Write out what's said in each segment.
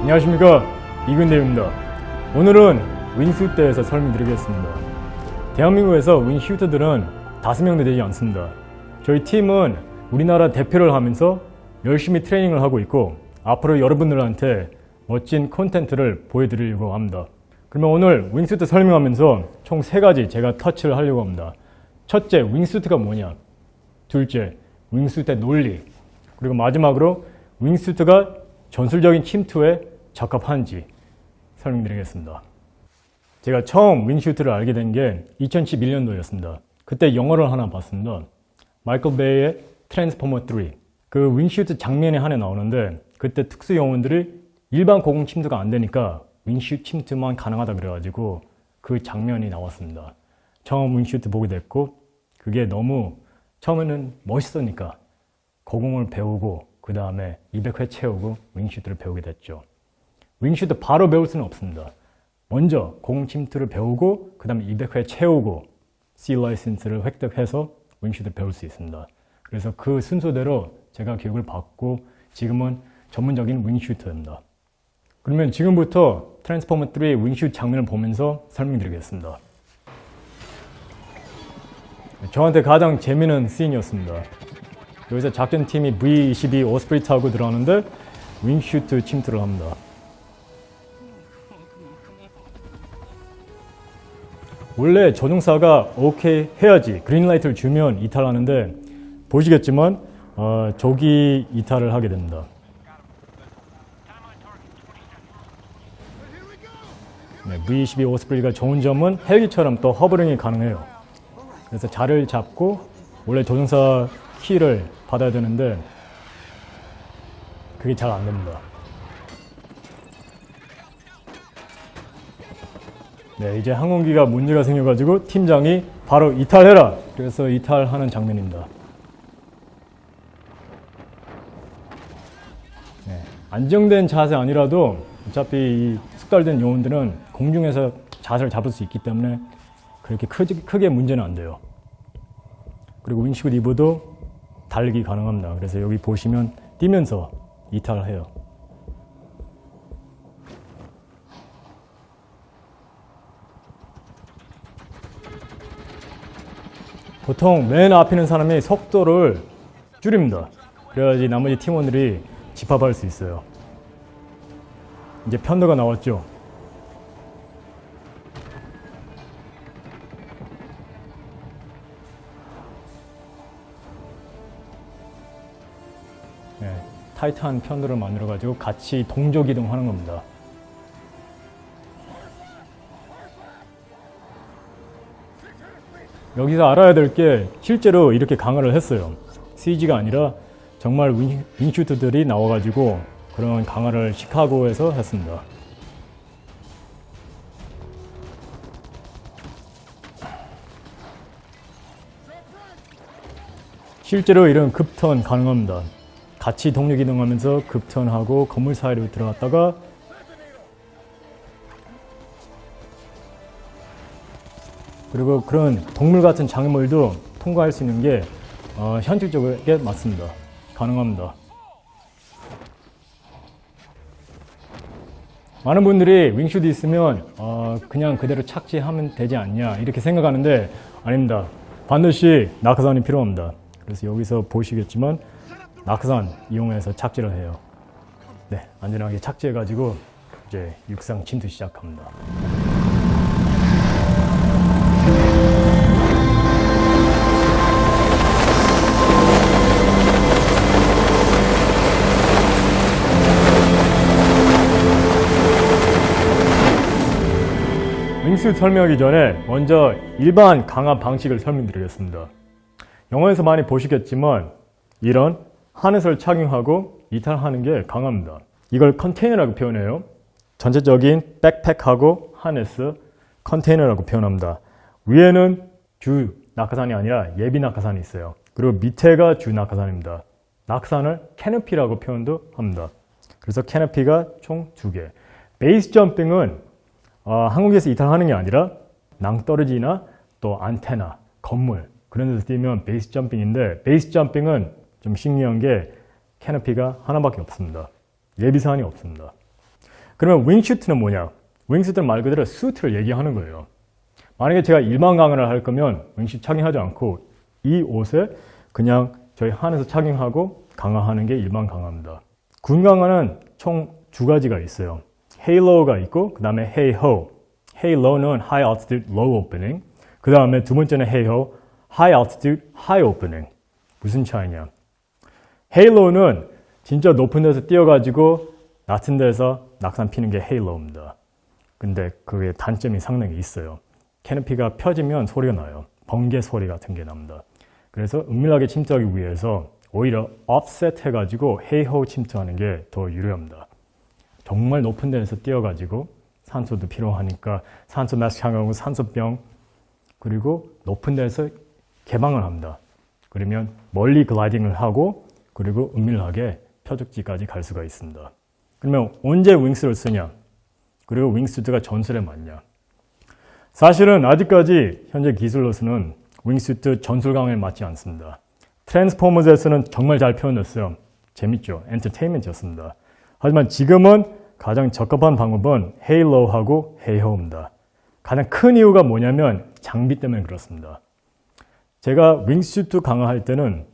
안녕하십니까, 이근대입니다. 오늘은 윙슈트에 대해서 설명드리겠습니다. 대한민국에서 윙슈터들은 5명도 되지 않습니다. 저희 팀은 우리나라 대표를 하면서 열심히 트레이닝을 하고 있고 앞으로 여러분들한테 멋진 콘텐츠를 보여드리려고 합니다. 그러면 오늘 윙슈트 설명하면서 총 3가지 제가 터치를 하려고 합니다. 첫째, 윙슈트가 뭐냐. 둘째, 윙슈트의 논리. 그리고 마지막으로 윙슈트가 전술적인 침투에 적합한지 설명드리겠습니다. 제가 처음 윙슈트를 알게 된 게 2011년도였습니다. 그때 영화를 하나 봤습니다. 마이클 베이의 트랜스포머 3. 그 윙슈트 장면이 하나 나오는데 그때 특수 요원들이 일반 고공 침투가 안 되니까 윙슈트 침투만 가능하다 그래가지고 그 장면이 나왔습니다. 처음 윙슈트 보게 됐고 그게 너무 처음에는 멋있으니까 고공을 배우고 그 다음에 200회 채우고 윙슈트를 배우게 됐죠. 윙슈트 바로 배울 수는 없습니다. 먼저 고공 침투를 배우고 그 다음에 200회 채우고 C 라이센스를 획득해서 윙슈트를 배울 수 있습니다. 그래서 그 순서대로 제가 교육을 받고 지금은 전문적인 윙슈터입니다. 그러면 지금부터 트랜스포머 3 윙슈트 장면을 보면서 설명드리겠습니다. 저한테 가장 재미있는 씬이었습니다. 여기서 작전팀이 V-22 오스프리 타고 들어가는데 윙슈트 침투를 합니다. 원래 조종사가 오케이 해야지 그린라이트를 주면 이탈하는데 보시겠지만 조기 이탈을 하게 됩니다. 네, V-22 오스프리가 좋은 점은 헬기처럼 또 허버링이 가능해요. 그래서 자리를 잡고 원래 조종사 키를 받아야 되는데 그게 잘 안 됩니다. 네, 이제 항공기가 문제가 생겨가지고 팀장이 바로 이탈해라! 그래서 이탈하는 장면입니다. 네, 안정된 자세 아니라도 어차피 이 숙달된 요원들은 공중에서 자세를 잡을 수 있기 때문에 그렇게 크게 문제는 안 돼요. 그리고 윙슈트 입어도 달리기 가능합니다. 그래서 여기 보시면 뛰면서 이탈을 해요. 보통 맨 앞에 있는 사람이 속도를 줄입니다. 그래야지 나머지 팀원들이 집합할 수 있어요. 이제 편도가 나왔죠. 네, 타이트한 편도를 만들어가지고 같이 동조 기동하는 겁니다. 여기서 알아야 될 게 실제로 이렇게 강화를 했어요. CG가 아니라 정말 윙슈트들이 나와가지고 그런 강화를 시카고에서 했습니다. 실제로 이런 급턴 가능합니다. 같이 동력 이동하면서 급턴하고 건물 사이로 들어갔다가 그리고 그런 동물 같은 장애물도 통과할 수 있는 게 현실적이게 맞습니다. 가능합니다. 많은 분들이 윙슈트 있으면 그냥 그대로 착지하면 되지 않냐 이렇게 생각하는데 아닙니다. 반드시 낙하산이 필요합니다. 그래서 여기서 보시겠지만 낙하산 이용해서 착지를 해요. 네, 안전하게 착지해가지고 이제 육상 침투 시작합니다. 윙슈트 설명하기 전에 먼저 일반 강화 방식을 설명드리겠습니다. 영화에서 많이 보시겠지만 이런 하넷을 착용하고 이탈하는 게 강화입니다. 이걸 컨테이너라고 표현해요. 전체적인 백팩하고 하네스 컨테이너라고 표현합니다. 위에는 주 낙하산이 아니라 예비 낙하산이 있어요. 그리고 밑에가 주 낙하산입니다. 낙하산을 캐노피라고 표현도 합니다. 그래서 캐노피가 총 2개. 베이스 점핑은 한국에서 이탈하는 게 아니라 낭떠러지나 또 안테나, 건물 그런 데서 뛰면 베이스 점핑인데 베이스 점핑은 좀 신기한 게 캐노피가 하나밖에 없습니다. 예비사항이 없습니다. 그러면 윙슈트는 뭐냐? 윙슈트는 말 그대로 수트를 얘기하는 거예요. 만약에 제가 일반 강화를 할 거면 윙슈트 착용하지 않고 이 옷에 그냥 저희 한에서 착용하고 강화하는 게 일반 강화입니다. 군 강화는 총 두 가지가 있어요. 헤일로우가 있고 그 다음에 헤이호. 헤일로우는 High Altitude Low Opening. 그 다음에 두 번째는 헤이호, High Altitude High Opening. 무슨 차이냐? 헤일로우는 진짜 높은 데서 뛰어가지고 낮은 데서 낙산 피는 게 헤일로우입니다. 근데 그게 단점이 상당히 있어요. 캐노피가 펴지면 소리가 나요. 번개 소리 같은 게 납니다. 그래서 은밀하게 침투하기 위해서 오히려 offset 해가지고 헤이호 침투하는 게 더 유리합니다. 정말 높은 데에서 뛰어가지고 산소도 필요하니까 산소 마스크 착용하고 산소병 그리고 높은 데에서 개방을 합니다. 그러면 멀리 글라이딩을 하고 그리고 은밀하게 표적지까지 갈 수가 있습니다. 그러면 언제 윙스를 쓰냐? 그리고 윙수트가 전술에 맞냐? 사실은 아직까지 현재 기술로서는 윙수트 전술 강화에 맞지 않습니다. 트랜스포머즈에서는 정말 잘 표현됐어요. 재밌죠? 엔터테인먼트였습니다. 하지만 지금은 가장 적합한 방법은 헤일로우하고 헤이호입니다. 가장 큰 이유가 뭐냐면 장비 때문에 그렇습니다. 제가 윙슈트 강화할 때는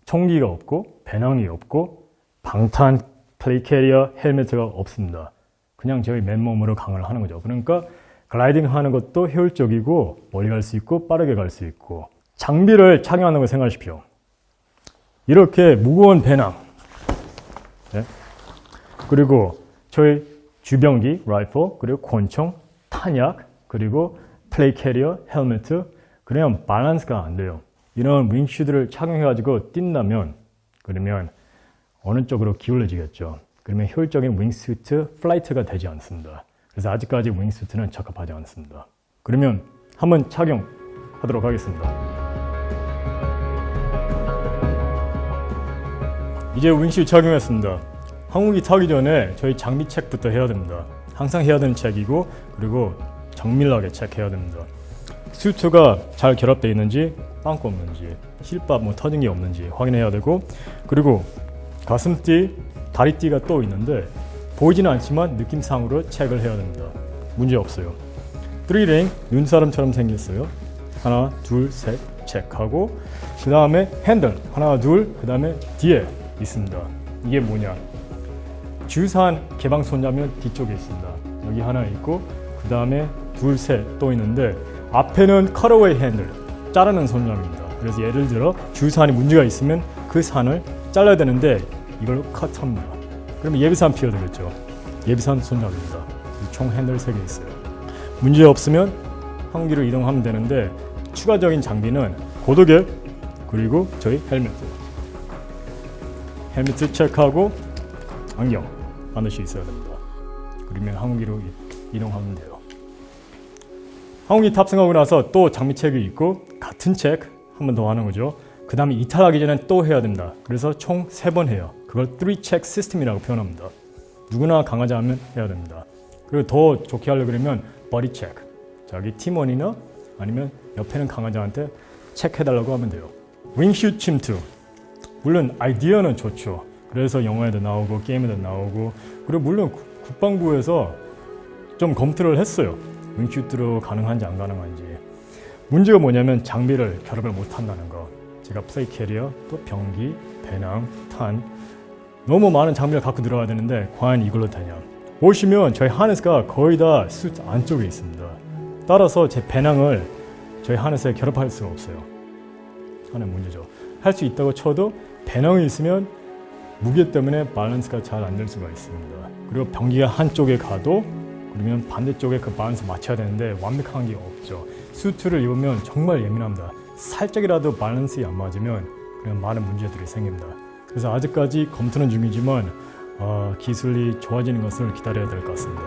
총기가 없고 배낭이 없고 방탄 플레이 캐리어 헬멧가 없습니다. 그냥 저희 맨몸으로 강화를 하는 거죠. 그러니까 글라이딩 하는 것도 효율적이고 멀리 갈 수 있고 빠르게 갈 수 있고 장비를 착용하는 걸 생각하십시오. 이렇게 무거운 배낭 네? 그리고 저희 주병기, 라이플, 그리고 권총, 탄약, 그리고 플레이 캐리어, 헬멧 그러면 밸런스가 안 돼요. 이런 윙슈트를 착용해가지고 뛴다면 그러면 어느 쪽으로 기울어지겠죠. 그러면 효율적인 윙슈트 플라이트가 되지 않습니다. 그래서 아직까지 윙슈트는 적합하지 않습니다. 그러면 한번 착용하도록 하겠습니다. 이제 윙슈트 착용했습니다. 항공기 타기 전에 저희 장비 체크부터 해야 됩니다. 항상 해야 되는 체크이고 그리고 정밀하게 체크해야 됩니다. 수트가 잘 결합되어 있는지 빵꾸 없는지 실밥 터진 게 없는지 확인해야 되고 그리고 가슴띠, 다리띠가 또 있는데 보이지는 않지만 느낌상으로 체크를 해야 됩니다. 문제 없어요. 드리링 눈사람처럼 생겼어요. 하나, 둘, 셋 체크하고 그 다음에 핸들 하나, 둘, 그 다음에 뒤에 있습니다. 이게 뭐냐? 주산 개방 손잡이는 뒤쪽에 있습니다. 여기 하나 있고 그 다음에 둘, 셋 또 있는데 앞에는 컷어웨이 핸들 자르는 손잡이입니다. 그래서 예를 들어 주산이 문제가 있으면 그 산을 잘라야 되는데 이걸 컷합니다. 그러면 예비산 피워야 되겠죠. 예비산 손잡이입니다. 총 핸들 3개 있어요. 문제 없으면 항공기로 이동하면 되는데 추가적인 장비는 고도계 그리고 저희 헬멧 체크하고 안경 반드시 있어야 됩니다. 그러면 항공기로 이동하면 돼요. 항공기 탑승하고 나서 또 장비 체크 있고 같은 체크 한 번 더 하는 거죠. 그 다음에 이탈하기 전에 또 해야 됩니다. 그래서 총 3번 해요. 그걸 3체크 시스템이라고 표현합니다. 누구나 강하자 하면 해야 됩니다. 그리고 더 좋게 하려고 그러면 버디 체크. 자기 팀원이나 아니면 옆에 있는 강화자한테 체크해달라고 하면 돼요. 윙슈트 침투. 물론 아이디어는 좋죠. 그래서 영화에도 나오고 게임에도 나오고 그리고 물론 국방부에서 좀 검토를 했어요. 윙슈트로 가능한지 안 가능한지. 문제가 뭐냐면 장비를 결합을 못한다는 거. 제가 플레이 캐리어, 또 병기, 배낭, 탄 너무 많은 장비를 갖고 들어가야 되는데 과연 이걸로 되냐. 보시면 저희 하네스가 거의 다 수트 안쪽에 있습니다. 따라서 제 배낭을 저희 하네스에 결합할 수가 없어요. 하나의 문제죠. 할 수 있다고 쳐도 배낭이 있으면 무게 때문에 밸런스가 잘 안 될 수가 있습니다. 그리고 병기가 한쪽에 가도 그러면 반대쪽에 그 밸런스 맞춰야 되는데 완벽한 게 없죠. 수트를 입으면 정말 예민합니다. 살짝이라도 밸런스가 안 맞으면 그냥 많은 문제들이 생깁니다. 그래서 아직까지 검토는 중이지만 기술이 좋아지는 것을 기다려야 될 것 같습니다.